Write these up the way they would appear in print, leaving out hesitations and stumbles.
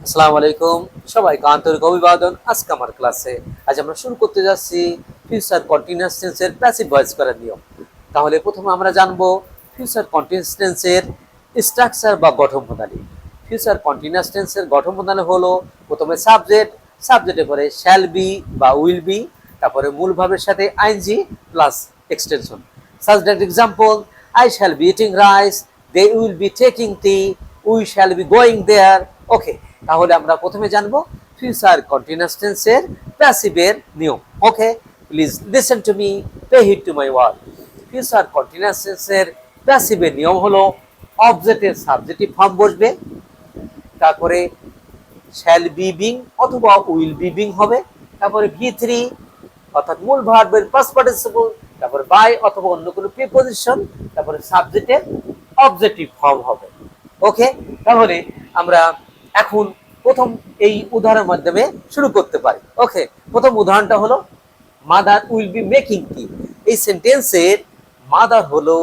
আসসালামু আলাইকুম, সবাইকে আন্তরিক অভিবাদন। আজকে আমার ক্লাসে আজ আমরা শুরু করতে যাচ্ছি ফিউচার কন্টিনিউয়াস টেন্সের প্যাসিভ ভয়েস করার নিয়ম। তাহলে প্রথমে আমরা জানবো ফিউচার কন্টিনিউয়াস টেন্সের স্ট্রাকচার বা গঠন প্রণালী। ফিউচার কন্টিনিউয়াস টেন্সের গঠন প্রণালী হলো প্রথমে সাবজেক্ট, সাবজেক্টে পরে শ্যাল বি বা উইল বি, তারপরে মূল ভাবের সাথে ING plus extension. Such that example, I shall be eating rice, they will be taking tea, we shall be going there. Okay, তাহলে আমরা প্রথমে জানবো ফিউচার কন্টিনিউয়াস টেন্সের প্যাসিভের নিয়ম। Okay, please listen to me, pay heed to my word. Future continuous টেন্সের প্যাসিভের নিয়ম হলো অবজেক্টের সাবজেক্টিভ ফর্ম বসবে, তারপরে শ্যাল বি বিং অথবা উইল বি বিং হবে, তারপরে V3 অর্থাৎ মূল ভার্বের পাস্ট পার্টিসিপল, তারপরে বাই অথবা অন্য কোনো প্রিপজিশন, তারপরে সাবজেক্টের অবজেক্টিভ ফর্ম হবে। ওকে, তাহলে আমরা এখন প্রথম এই উদাহরণের মাধ্যমে শুরু করতে পারি। ওকে, প্রথম উদাহরণটা হলো মাদার উইল বি মেকিং টি। এই সেন্টেন্সের মাদার হলো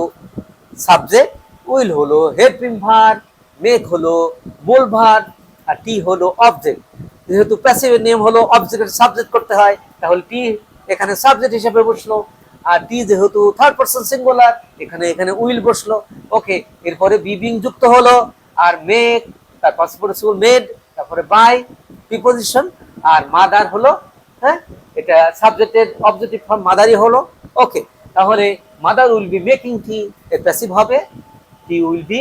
সাবজেক্ট, উইল হলো হেল্পিং ভার্ব, মেক হলো মূল ভার্ব, আর টি হলো অবজেক্ট। যেহেতু প্যাসিভের নেম হলো অবজেক্টের সাবজেক্ট করতে হয়, তাহলে টি এখানে সাবজেক্ট হিসেবে বসলো, আর টি যেহেতু থার্ড পারসন সিঙ্গুলার এখানে এখানে উইল বসলো। ওকে, এরপরে বি বিং যুক্ত হলো, আর মেক, তার পার্টিসিপল মেড, তারপরে বাই প্রিপজিশন, আর মাদার হলো, হ্যাঁ, এটা সাবজেক্টের অবজেক্টিভ ফর্ম মাদারই হলো। ওকে, তাহলে mother will be making tea এর প্যাসিভ হবে tea will be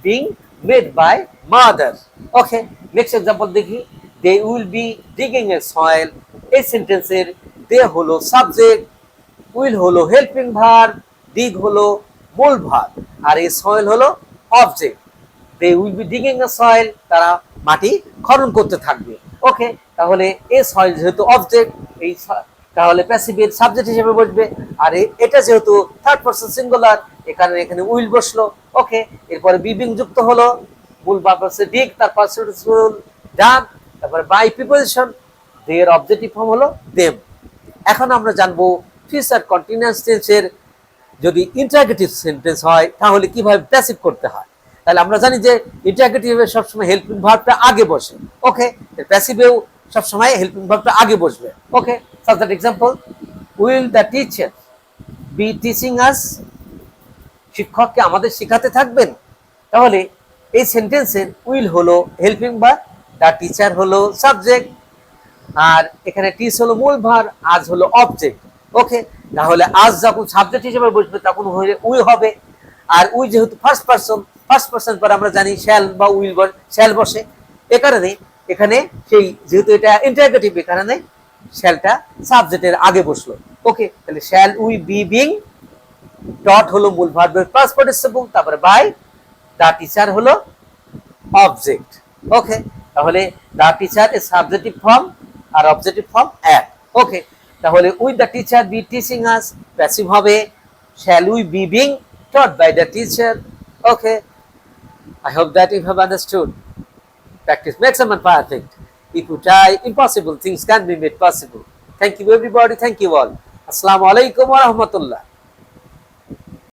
being made by mother. Okay, next example দেখি, they will be digging a soil. এই সেন্টেন্সের দে হলো সাবজেক্ট, উইল হলো হেল্পিং ভার্ব, ডিগ হলো মূল ভার্ব, আর এই সয়েল হলো object. They will be digging a soil, তারা মাটি খনন করতে থাকবে। ওকে, তাহলে এ সয়েল যেহেতু অবজেক্ট, এই তাহলে প্যাসিভের সাবজেক্ট হিসেবে বসবে, আর এটা যেহেতু থার্ড পারসন সিঙ্গুলার এখানে এখানে উইল বসলো। ওকে, এরপরে বিবিং যুক্ত হলো, মূল ভার্ব হচ্ছে ডিগ, তার পার্টিসিপল ডান, তারপরে বাই প্রিপজিশন, দের অবজেক্টিভ ফর্ম হলো দেম। এখন আমরা জানবো ফিউচার কন্টিনিউয়াস টেন্সের যদি ইন্টারগেটিভ সেন্টেন্স হয় তাহলে কিভাবে প্যাসিভ করতে হয়। তাহলে আমরা জানি যে ইন্টারগেটিভে সবসময় হেল্পিং ভার্বটা আগে বসে। ওকে, প্যাসিভেও সবসময় হেল্পিং ভার্বটা আগে বসবে। Okay, such that example, will the teacher be teaching us, শিক্ষককে আমাদের শেখাতে থাকবেন। তাহলে এই সেন্টেন্সের উইল হলো হেল্পিং ভার্ব, দ্য টিচার হলো সাবজেক্ট, আর এখানে টিচ হলো মূল ভার্ব, আজ হলো অবজেক্ট। ওকে, তাহলে আজ যখন সাবজেক্ট হিসেবে বসবে তখন উই হবে, আর উই যেহেতু ফার্স্ট পারসন পর আমরা জানি শ্যাল বা উইল শ্যাল বসে, এ কারণে এখানে সেই যেহেতু এটা ইন্টারগেটিভ এ কারণে শ্যালটা সাবজেক্টের আগে বসলো। ওকে, তাহলে shall we be being, taught হলো মূল ভার্বের পাস্ট পার্টিসিপল, তারপরে বাই, দা টিচার হলো অবজেক্ট। ওকে, তাহলে দা টিচার এর সাবজেক্টিভ ফর্ম আর অবজেক্টিভ ফর্ম এক। ওকে, তাহলে will the teacher be teaching us, passive হবে shall we be being taught by the teacher. Okay, I hope that you have understood. Practice makes a man perfect. If you try, impossible things can be made possible. Thank you everybody, thank you all. Assalamu alaikum wa rahmatullah.